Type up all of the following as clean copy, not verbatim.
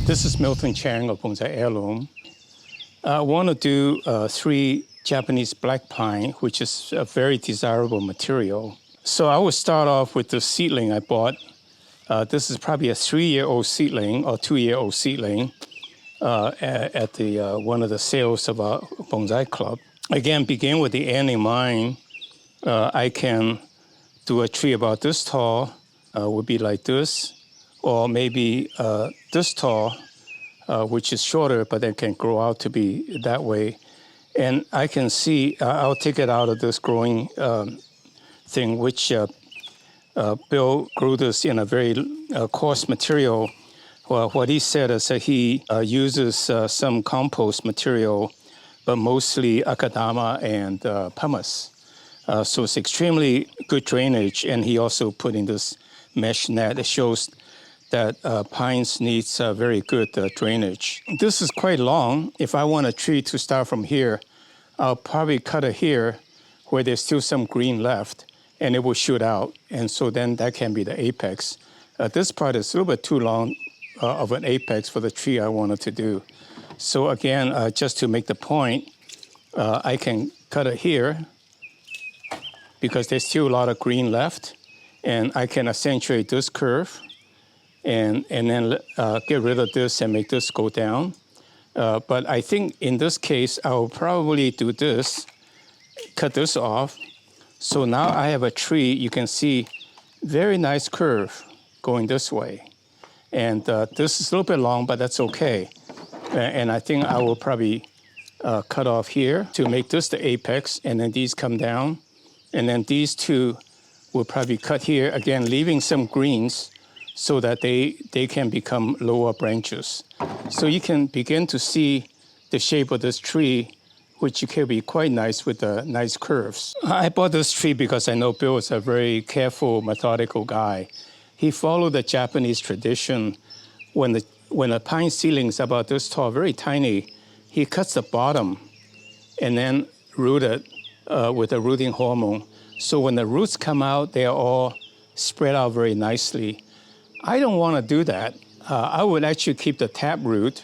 This is miltonchang of Bonsai Heirloom. I want to do 3 Japanese black pine, which is a very desirable material. So I will start off with the seedling I bought. This is probably a 3-year-old seedling or 2-year-old seedling at the one of the sales of our bonsai club. Again, begin with the end in mind. I can do a tree about this tall, would be like this, or maybe this tall, which is shorter, but then can grow out to be that way. And I can see, I'll take it out of this growing thing, which Bill grew this in a very coarse material. Well, what he said is that he uses some compost material, but mostly akadama and pumice. So it's extremely good drainage, and he also put in this mesh net that shows that pines needs very good drainage. This is quite long. If I want a tree to start from here, I'll probably cut it here where there's still some green left, and it will shoot out. And so then that can be the apex. This part is a little bit too long of an apex for the tree I wanted to do. So again, just to make the point, I can cut it here because there's still a lot of green left, and I can accentuate this curve and then get rid of this and make this go down. But I think in this case, I will probably do this, cut this off. So now I have a tree, you can see, very nice curve going this way. And this is a little bit long, but that's okay. And I think I will probably cut off here to make this the apex, and then these come down. And then these two will probably cut here, again, leaving some greens so that they can become lower branches. So you can begin to see the shape of this tree, which can be quite nice with the nice curves. I bought this tree because I know Bill is a very careful, methodical guy. He followed the Japanese tradition. When a pine seedling is about this tall, very tiny, he cuts the bottom and then root it with a rooting hormone. So when the roots come out, they are all spread out very nicely. I don't want to do that. I would actually keep the tap root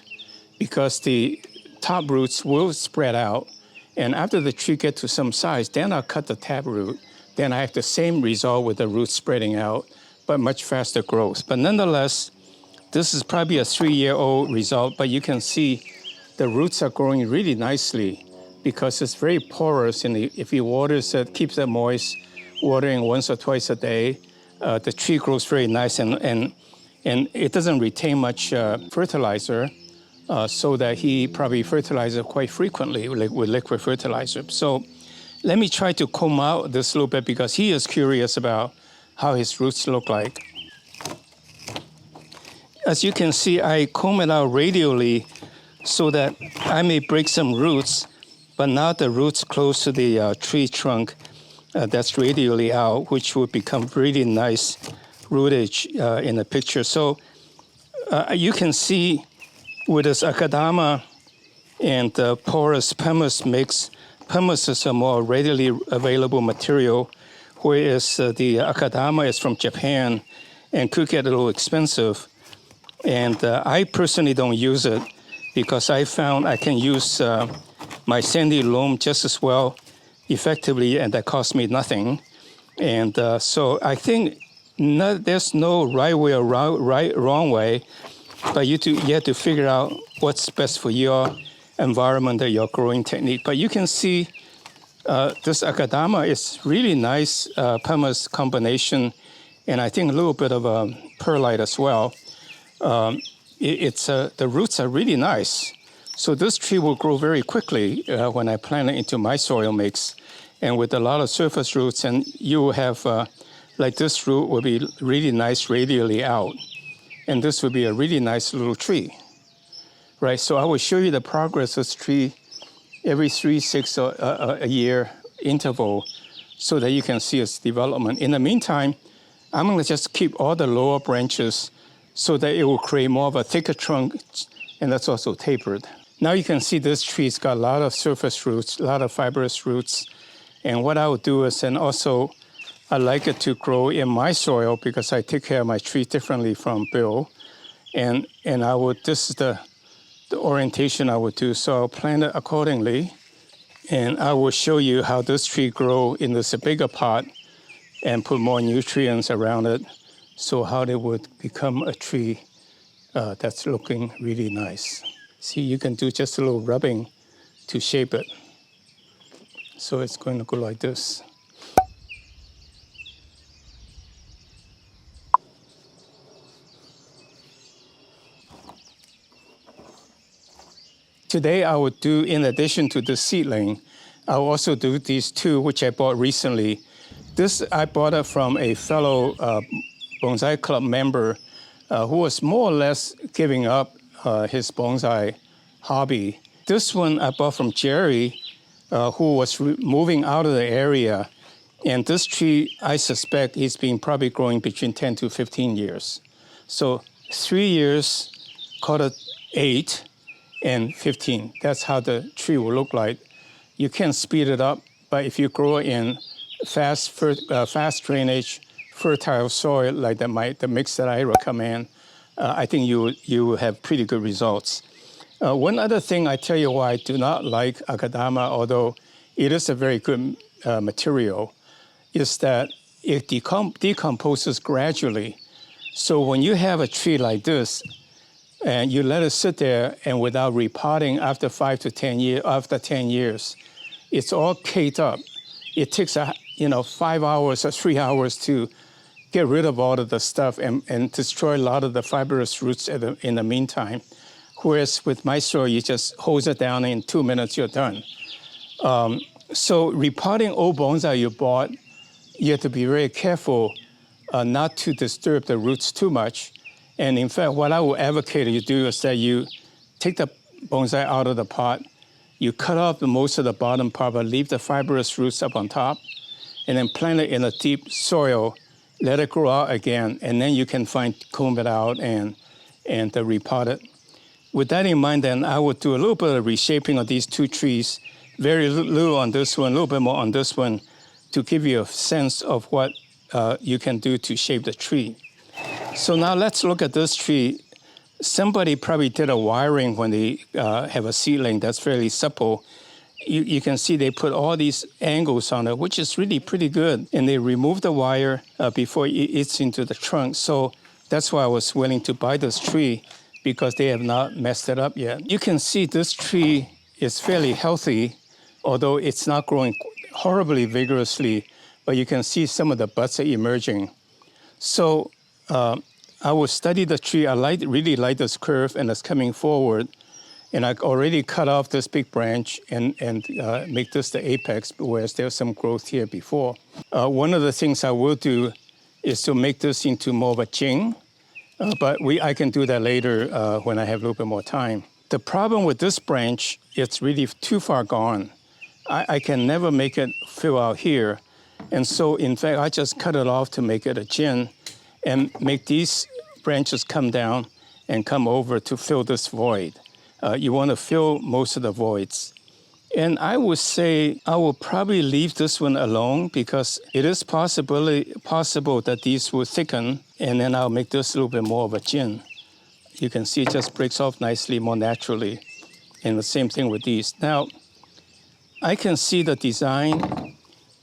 because the top roots will spread out. And after the tree gets to some size, then I'll cut the tap root. Then I have the same result with the roots spreading out, but much faster growth. But nonetheless, this is probably a 3-year-old result, but you can see the roots are growing really nicely because it's very porous. And if you water it, keeps it moist, watering once or twice a day, the tree grows very nice, and it doesn't retain much fertilizer, so that he probably fertilizes quite frequently with liquid fertilizer. So let me try to comb out this a little bit because he is curious about how his roots look like. As you can see, I comb it out radially so that I may break some roots, but now the roots close to the tree trunk that's radially out, which will become really nice rootage in the picture. So you can see with this akadama and the porous pumice mix, pumice is a more readily available material, whereas the akadama is from Japan and could get a little expensive. And I personally don't use it because I found I can use my sandy loam just as well effectively, and that cost me nothing. And so I think there's no right way or wrong way, but you have to figure out what's best for your environment or your growing technique. But you can see this akadama is really nice pumice combination, and I think a little bit of a perlite as well. The roots are really nice. So this tree will grow very quickly when I plant it into my soil mix, and with a lot of surface roots, and you will have, like this root will be really nice radially out, and this will be a really nice little tree, right? So I will show you the progress of this tree every 3-6 a year interval so that you can see its development. In the meantime, I'm going to just keep all the lower branches so that it will create more of a thicker trunk, and that's also tapered. Now you can see this tree's got a lot of surface roots, a lot of fibrous roots. And what I would do is, and also I like it to grow in my soil because I take care of my trees differently from Bill. And this is the orientation I would do. So I'll plant it accordingly. And I will show you how this tree grow in this bigger pot and put more nutrients around it. So how they would become a tree that's looking really nice. See, you can do just a little rubbing to shape it. So it's going to go like this. Today I would do, in addition to the seedling, I'll also do these two, which I bought recently. This, I bought it from a fellow bonsai club member who was more or less giving up his bonsai hobby. This one I bought from Jerry, who was moving out of the area. And this tree, I suspect, he's been probably growing between 10 to 15 years. So 3 years, call it 8 and 15. That's how the tree will look like. You can speed it up, but if you grow in fast drainage, fertile soil like the mix that I recommend, I think you will have pretty good results. One other thing I tell you why I do not like akadama, although it is a very good material, is that it decomposes gradually. So when you have a tree like this, and you let it sit there, and without repotting after 5 to 10 years, after 10 years, it's all caked up. It takes 5 hours or 3 hours to get rid of all of the stuff and destroy a lot of the fibrous roots in the meantime. Whereas with my soil, you just hose it down in 2 minutes, you're done. So repotting old bonsai you bought, you have to be very careful not to disturb the roots too much. And in fact, what I would advocate you do is that you take the bonsai out of the pot, you cut off most of the bottom part, but leave the fibrous roots up on top, and then plant it in a deep soil, let it grow out again, and then you can comb it out and repot it. With that in mind, then I would do a little bit of reshaping of these two trees, very little on this one, a little bit more on this one, to give you a sense of what you can do to shape the tree. So now let's look at this tree. Somebody probably did a wiring when they have a seedling that's fairly supple. You can see they put all these angles on it, which is really pretty good. And they remove the wire before it's into the trunk. So that's why I was willing to buy this tree, because they have not messed it up yet. You can see this tree is fairly healthy, although it's not growing horribly vigorously, but you can see some of the buds are emerging. So I will study the tree. I really like this curve, and it's coming forward. And I already cut off this big branch and make this the apex, whereas there's some growth here before. One of the things I will do is to make this into more of a jing, but I can do that later when I have a little bit more time. The problem with this branch, it's really too far gone. I can never make it fill out here. And so, in fact, I just cut it off to make it a jin and make these branches come down and come over to fill this void. You want to fill most of the voids. And I would say I will probably leave this one alone, because it is possible that these will thicken, and then I'll make this a little bit more of a jin. You can see it just breaks off nicely, more naturally. And the same thing with these. Now, I can see the design.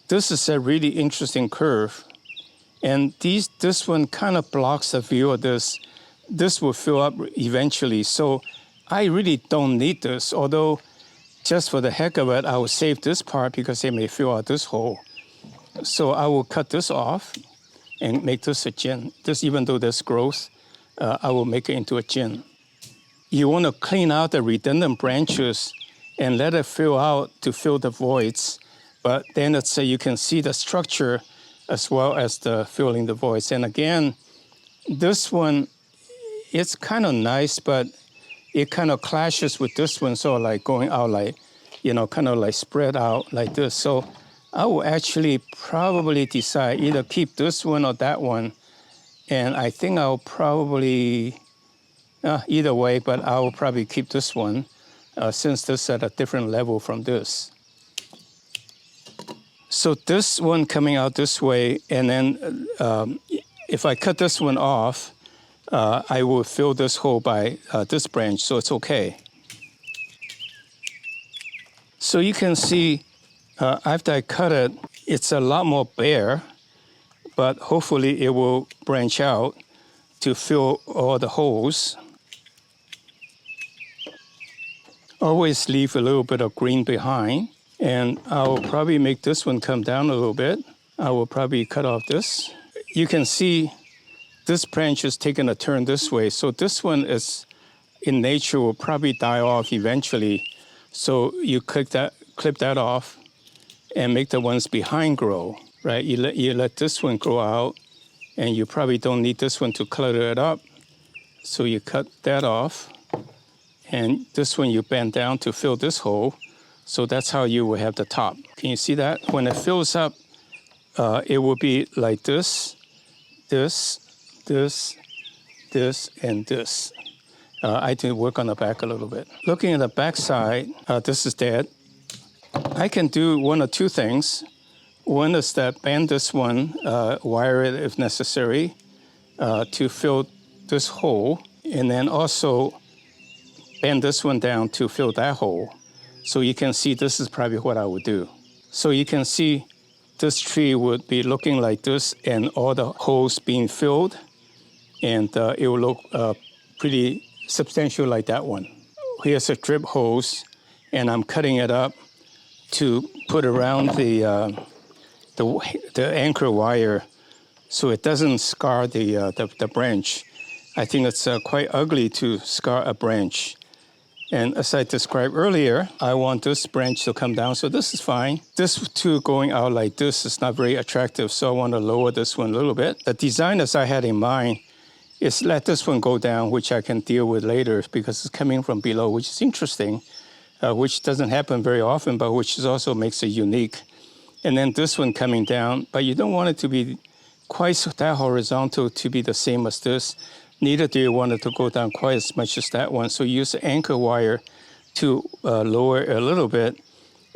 This is a really interesting curve. And this one kind of blocks the view of this. This will fill up eventually. So I really don't need this, although just for the heck of it, I will save this part because it may fill out this hole. So I will cut this off and make this a jin. This, even though there's growth, I will make it into a jin. You want to clean out the redundant branches and let it fill out to fill the voids. But then let's say you can see the structure as well as the filling the voids. And again, this one, it's kind of nice, but it kind of clashes with this one. So like going out like, kind of like spread out like this. So I will actually probably decide either keep this one or that one. And I think I'll probably, either way, but I will probably keep this one since this is at a different level from this. So this one coming out this way, and then if I cut this one off, I will fill this hole by this branch, so it's okay. So you can see after I cut it, it's a lot more bare, but hopefully it will branch out to fill all the holes. Always leave a little bit of green behind, and I'll probably make this one come down a little bit. I will probably cut off this. You can see this branch is taking a turn this way, so this one is in nature will probably die off eventually. So you clip that off and make the ones behind grow, right? You let this one grow out, and you probably don't need this one to clutter it up. So you cut that off, and this one you bend down to fill this hole. So that's how you will have the top. Can you see that? When it fills up, it will be like this, this, this, this, and this. I did work on the back a little bit. Looking at the back side, this is dead. I can do one or two things. One is that bend this one, wire it if necessary, to fill this hole, and then also bend this one down to fill that hole. So you can see this is probably what I would do. So you can see this tree would be looking like this and all the holes being filled, and it will look pretty substantial like that one. Here's a drip hose, and I'm cutting it up to put around the anchor wire so it doesn't scar the branch. I think it's quite ugly to scar a branch. And as I described earlier, I want this branch to come down, so this is fine. This two going out like this is not very attractive, so I want to lower this one a little bit. The design as I had in mind is let this one go down, which I can deal with later because it's coming from below, which is interesting, which doesn't happen very often, but which is also makes it unique. And then this one coming down, but you don't want it to be quite that horizontal to be the same as this. Neither do you want it to go down quite as much as that one. So use the anchor wire to lower it a little bit.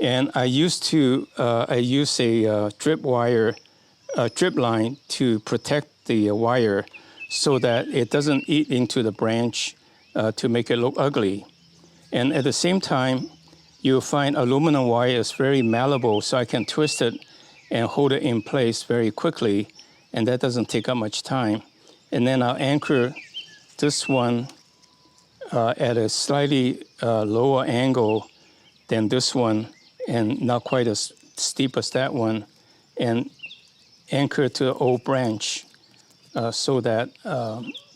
And I use a drip wire, drip line to protect the wire so that it doesn't eat into the branch to make it look ugly. And at the same time, you'll find aluminum wire is very malleable, so I can twist it and hold it in place very quickly, and that doesn't take up much time. And then I'll anchor this one at a slightly lower angle than this one, and not quite as steep as that one, and anchor to the old branch so that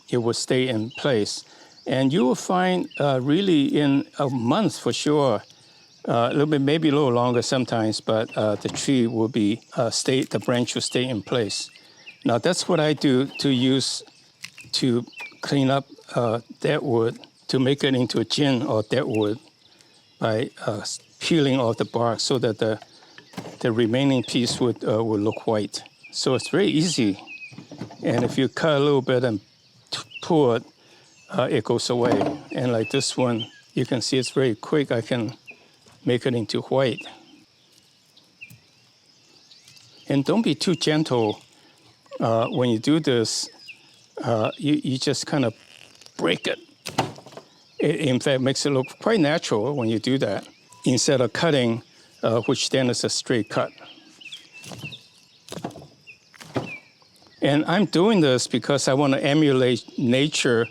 it will stay in place. And you will find really in a month for sure, a little bit, maybe a little longer sometimes, but the tree will be the branch will stay in place. Now that's what I do to use to clean up deadwood, to make it into a gin or deadwood by peeling off the bark so that the remaining piece would look white. So it's very easy. And if you cut a little bit and pull it, it goes away. And like this one, you can see it's very quick. I can make it into white. And don't be too gentle when you do this. You just kind of break it. It, in fact, makes it look quite natural when you do that, instead of cutting, which then is a straight cut. And I'm doing this because I want to emulate nature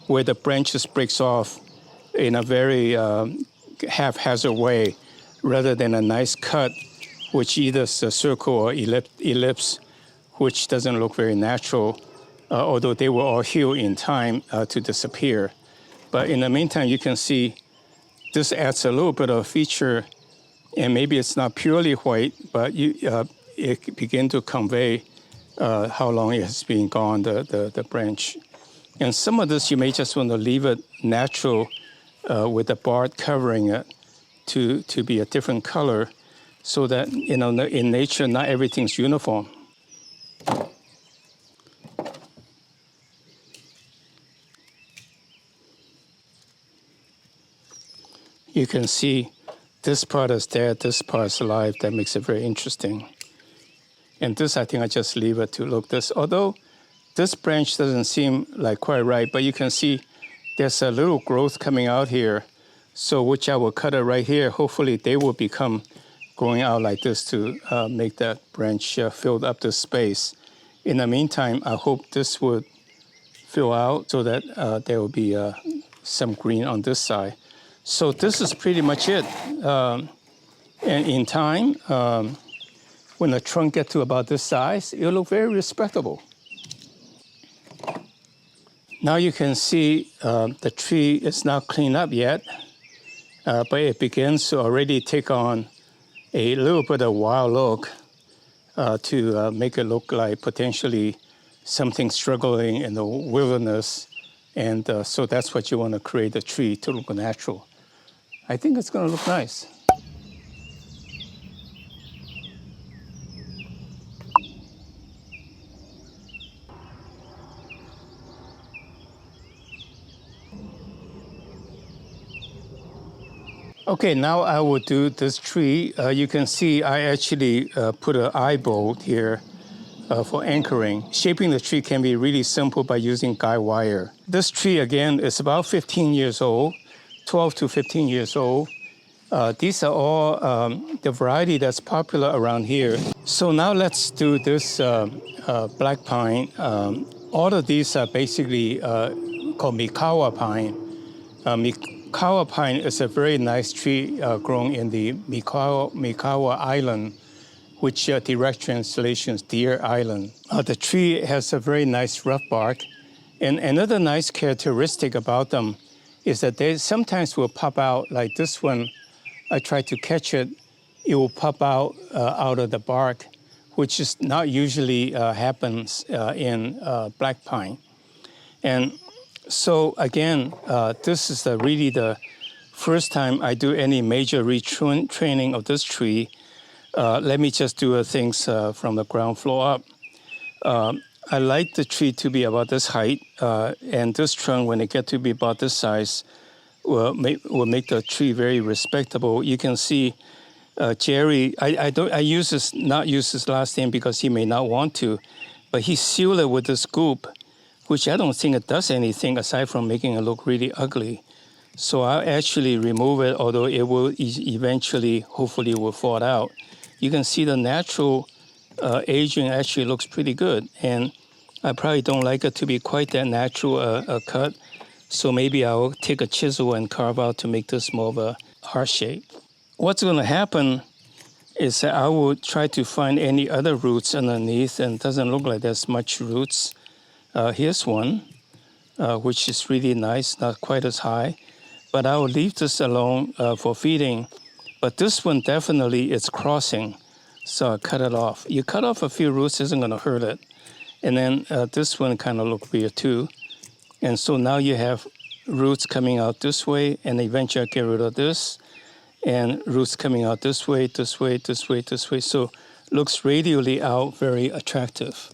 where the branches breaks off in a very haphazard way, rather than a nice cut, which either is a circle or ellipse, which doesn't look very natural, although they will all heal in time to disappear. But in the meantime, you can see this adds a little bit of feature, and maybe it's not purely white, but it begins to convey how long it has been gone, the branch. And some of this, you may just want to leave it natural with the bark covering it to be a different color, so that, you know, in nature, not everything's uniform. You can see this part is dead, this part is alive. That makes it very interesting. And this, I think I just leave it to look this. Although This branch doesn't seem like quite right, but you can see there's a little growth coming out here. So which I will cut it right here. Hopefully they will become growing out like this to make that branch fill up the space. In the meantime, I hope this would fill out so that there will be some green on this side. So this is pretty much it. And in time, when the trunk gets to about this size, it'll look very respectable. Now you can see the tree is not cleaned up yet, but it begins to already take on a little bit of wild look to make it look like potentially something struggling in the wilderness. And so that's what you want to create the tree to look natural. I think it's going to look nice. Okay, now I will do this tree. You can see I actually put an eye bolt here for anchoring. Shaping the tree can be really simple by using guide wire. This tree, again, is about 15 years old, 12 to 15 years old. These are all the variety that's popular around here. So now let's do this black pine. All of these are basically called Mikawa pine. Mikawa pine is a very nice tree grown in the Mikawa Island, which direct translation is Deer Island. The tree has a very nice rough bark. And another nice characteristic about them is that they sometimes will pop out like this one. I tried to catch it. It will pop out out of the bark, which is not usually happens in black pine. And so again, this is really the first time I do any major retraining of this tree. Let me just do things from the ground floor up. I like the tree to be about this height, and this trunk, when it gets to be about this size, will make the tree very respectable. You can see Jerry. I not use his last name because he may not want to, but he sealed it with this goop, which I don't think it does anything aside from making it look really ugly. So I'll actually remove it, although it will eventually, hopefully, will fall out. You can see the natural aging actually looks pretty good, and I probably don't like it to be quite that natural a cut. So maybe I'll take a chisel and carve out to make this more of a heart shape. What's going to happen is that I will try to find any other roots underneath, and it doesn't look like there's much roots. Here's one, which is really nice, not quite as high, but I will leave this alone for feeding. But this one definitely is crossing, so I cut it off. You cut off a few roots, isn't going to hurt it. And then this one kind of looked weird too. And so now you have roots coming out this way, and eventually I get rid of this, and roots coming out this way, this way, this way, this way. So looks radially out very attractive.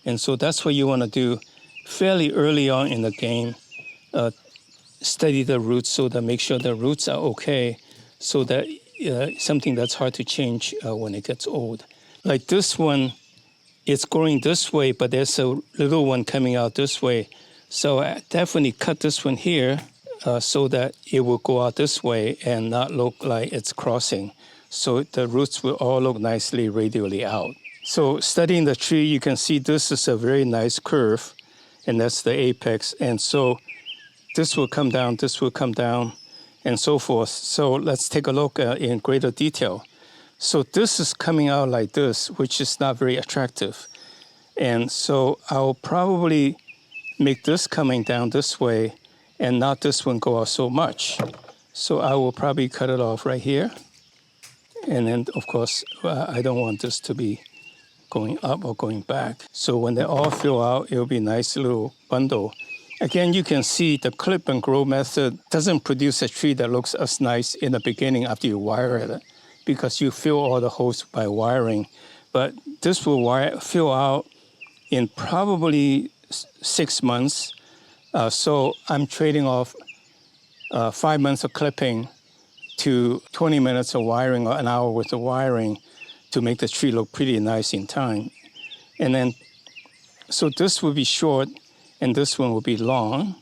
And so that's what you want to do fairly early on in the game. Study the roots so that make sure the roots are okay, so that something that's hard to change when it gets old. Like this one, it's growing this way, but there's a little one coming out this way. So I definitely cut this one here so that it will go out this way and not look like it's crossing. So the roots will all look nicely radially out. So studying the tree, you can see this is a very nice curve, and that's the apex. And so this will come down, and so forth. So let's take a look in greater detail. So this is coming out like this, which is not very attractive. And so I'll probably make this coming down this way and not this one go out so much. So I will probably cut it off right here. And then, of course, I don't want this to be going up or going back. So when they all fill out, it'll be a nice little bundle. Again, you can see the clip and grow method doesn't produce a tree that looks as nice in the beginning after you wire it, because you fill all the holes by wiring. But this will fill out in probably 6 months. So I'm trading off 5 months of clipping to 20 minutes of wiring or an hour worth of wiring to make the tree look pretty nice in time. And then So this will be short and this one will be long.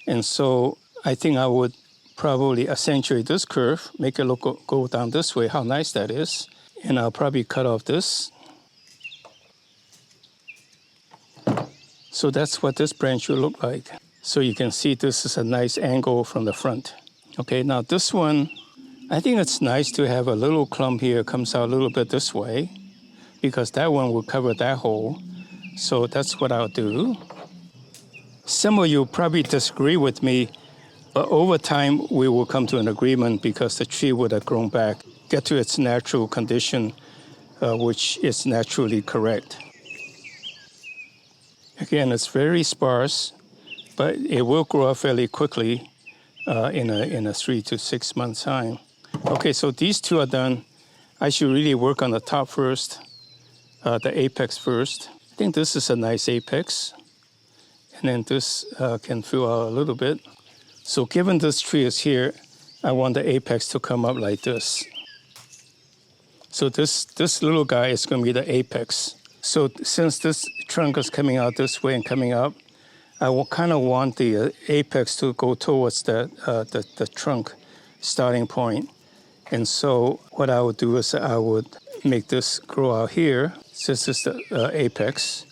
And so I think I would probably accentuate this curve, make it go down this way. How nice that is. And I'll probably cut off this. So that's what this branch will look like. So you can see this is a nice angle from the front. Okay, now this one, I think it's nice to have a little clump here, comes out a little bit this way, because that one will cover that hole. So that's what I'll do. Some of you probably disagree with me, but over time we will come to an agreement because the tree would have grown back, get to its natural condition, which is naturally correct. Again, it's very sparse, but it will grow up fairly quickly in a 3 to 6 months time. Okay, so these two are done. I should really work on the top first, the apex first. I think this is a nice apex. And then this can fill out a little bit. So given this tree is here, I want the apex to come up like this. So this little guy is going to be the apex. So since this trunk is coming out this way and coming up, I will kind of want the apex to go towards the trunk starting point. And so what I would do is I would make this grow out here, since this is the apex,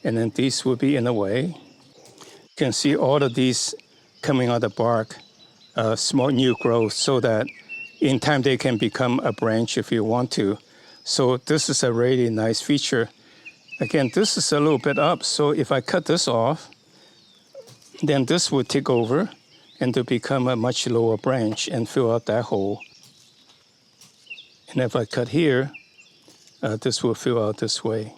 and then these would be in the way. You can see all of these coming out of the bark, small new growth, so that in time they can become a branch if you want to. So this is a really nice feature. Again, this is a little bit up, so if I cut this off, then this would take over and to become a much lower branch and fill out that hole. And if I cut here, this will fill out this way.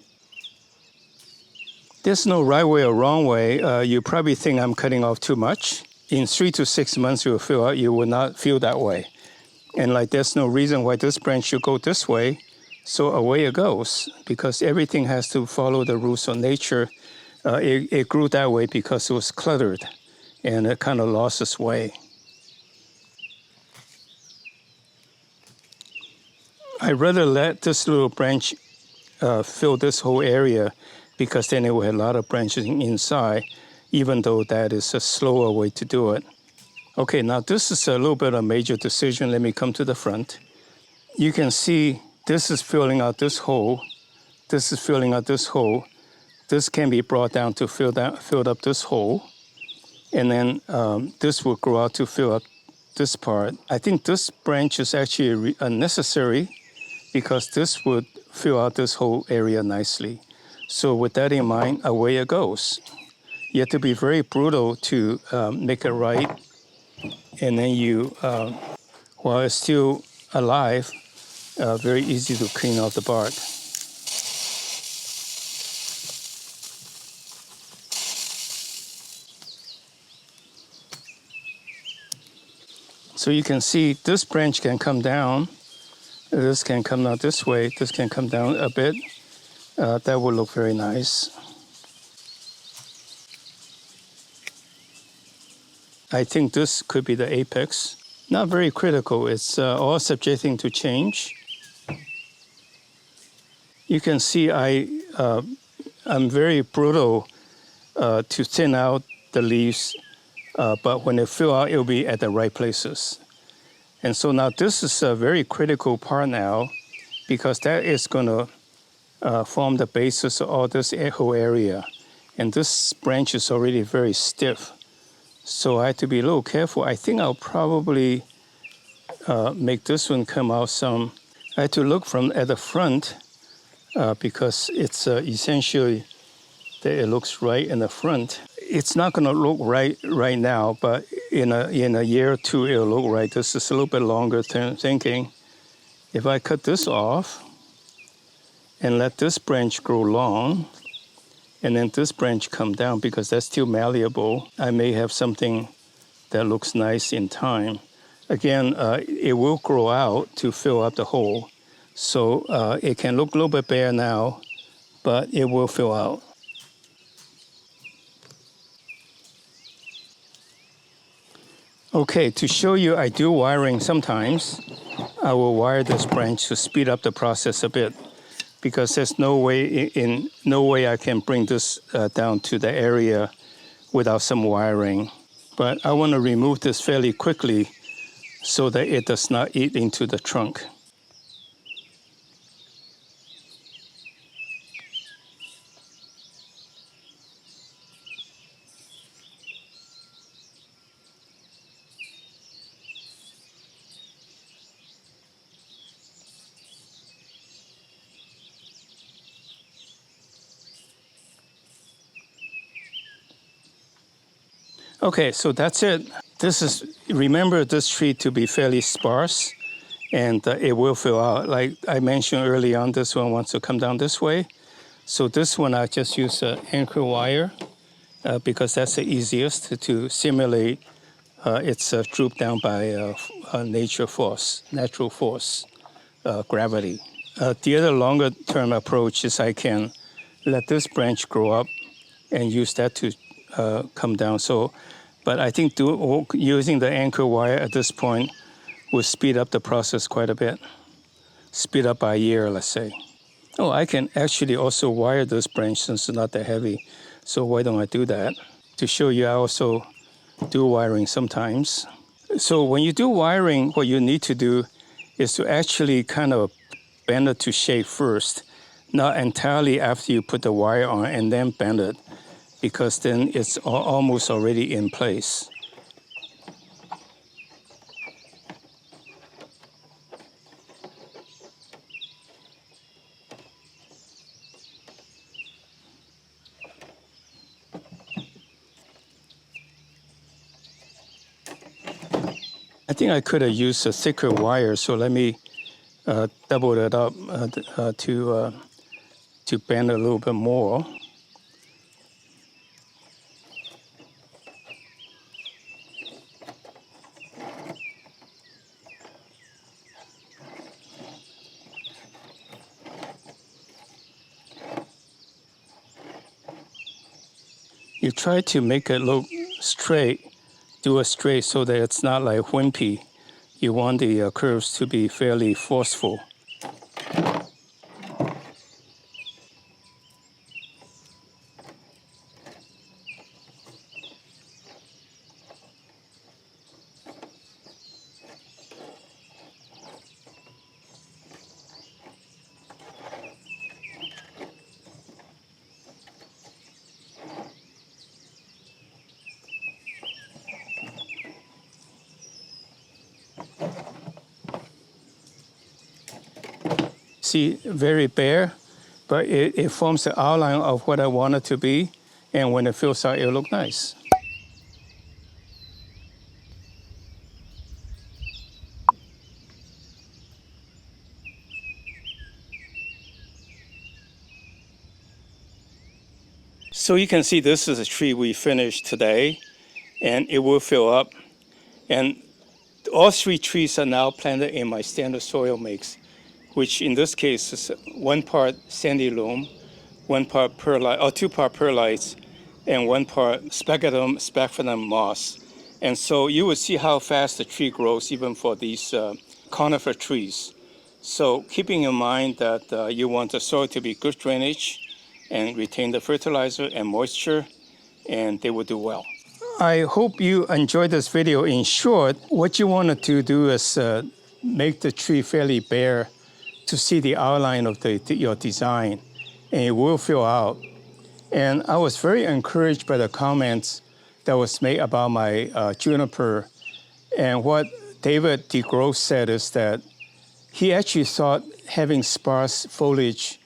There's no right way or wrong way. You probably think I'm cutting off too much. In 3 to 6 months, you will fill out. You will not feel that way. And like there's no reason why this branch should go this way. So away it goes, because everything has to follow the rules of nature. It grew that way because it was cluttered, and it kind of lost its way. I'd rather let this little branch fill this whole area, because then it will have a lot of branches inside, even though that is a slower way to do it. Okay, now this is a little bit of a major decision. Let me come to the front. You can see this is filling out this hole. This is filling out this hole. This can be brought down to fill up this hole. And then this will grow out to fill up this part. I think this branch is actually unnecessary because this would fill out this whole area nicely. So with that in mind, away it goes. You have to be very brutal to make it right. And then you, while it's still alive, very easy to clean off the bark. So you can see this branch can come down. This can come out this way. This can come down a bit. That will look very nice. I think this could be the apex. Not very critical. It's all subjecting to change. You can see I'm very brutal to thin out the leaves, but when they fill out, it'll be at the right places. And so now this is a very critical part now, because that is going to form the basis of all this whole area. And this branch is already very stiff. So I have to be a little careful. I think I'll probably make this one come out some. I have to look at the front because it's essentially that it looks right in the front. It's not going to look right now, but in a year or two, it'll look right. This is a little bit longer thinking. If I cut this off and let this branch grow long, and then this branch come down, because that's still malleable, I may have something that looks nice in time. Again, it will grow out to fill up the hole. So it can look a little bit bare now, but it will fill out. Okay, to show you I do wiring sometimes, I will wire this branch to speed up the process a bit, because there's no way I can bring this down to the area without some wiring. But I want to remove this fairly quickly so that it does not eat into the trunk. Okay, so that's it. Remember this tree to be fairly sparse, and it will fill out. Like I mentioned early on, this one wants to come down this way. So this one, I just use an anchor wire because that's the easiest to simulate its droop down by natural force, gravity. The other longer term approach is I can let this branch grow up and use that to come down. But I think using the anchor wire at this point will speed up the process quite a bit. Speed up by a year, let's say. Oh, I can actually also wire this branch since it's not that heavy. So why don't I do that? To show you, I also do wiring sometimes. So when you do wiring, what you need to do is to actually kind of bend it to shape first, not entirely after you put the wire on and then bend it, because then it's almost already in place. I think I could have used a thicker wire, so let me double it up to bend a little bit more. You try to make it look straight, do it straight so that it's not like wimpy. You want the curves to be fairly forceful. See, very bare, but it forms the outline of what I want it to be, and when it fills out, it'll look nice. So you can see this is a tree we finished today, and it will fill up. And all three trees are now planted in my standard soil mix, which in this case is 1 part sandy loam, 1 part perlite, or 2 part perlites, and 1 part sphagnum moss. And so you will see how fast the tree grows even for these conifer trees. So keeping in mind that you want the soil to be good drainage and retain the fertilizer and moisture, and they will do well. I hope you enjoyed this video. In short, what you want to do is make the tree fairly bare to see the outline of your design, and it will fill out. And I was very encouraged by the comments that was made about my juniper. And what David DeGrosse said is that he actually thought having sparse foliage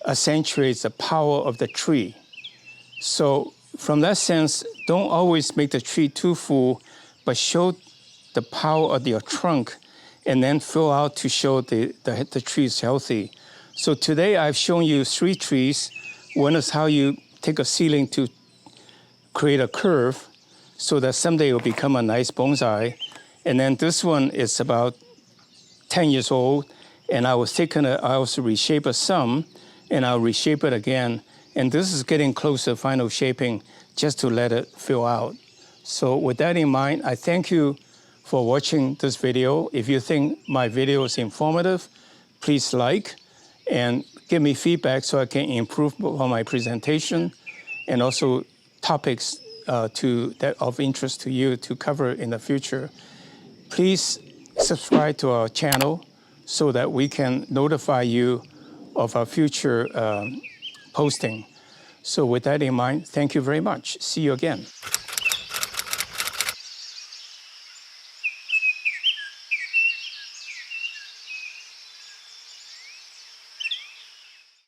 accentuates the power of the tree. So from that sense, don't always make the tree too full, but show the power of your trunk and then fill out to show the tree is healthy. So today I've shown you 3 trees. One is how you take a seedling to create a curve so that someday it will become a nice bonsai. And then this one is about 10 years old, and I also reshape it some, and I'll reshape it again. And this is getting close to final shaping just to let it fill out. So with that in mind, I thank you for watching this video. If you think my video is informative, please like and give me feedback so I can improve on my presentation and also topics that of interest to you to cover in the future. Please subscribe to our channel so that we can notify you of our future posting. So with that in mind, thank you very much. See you again.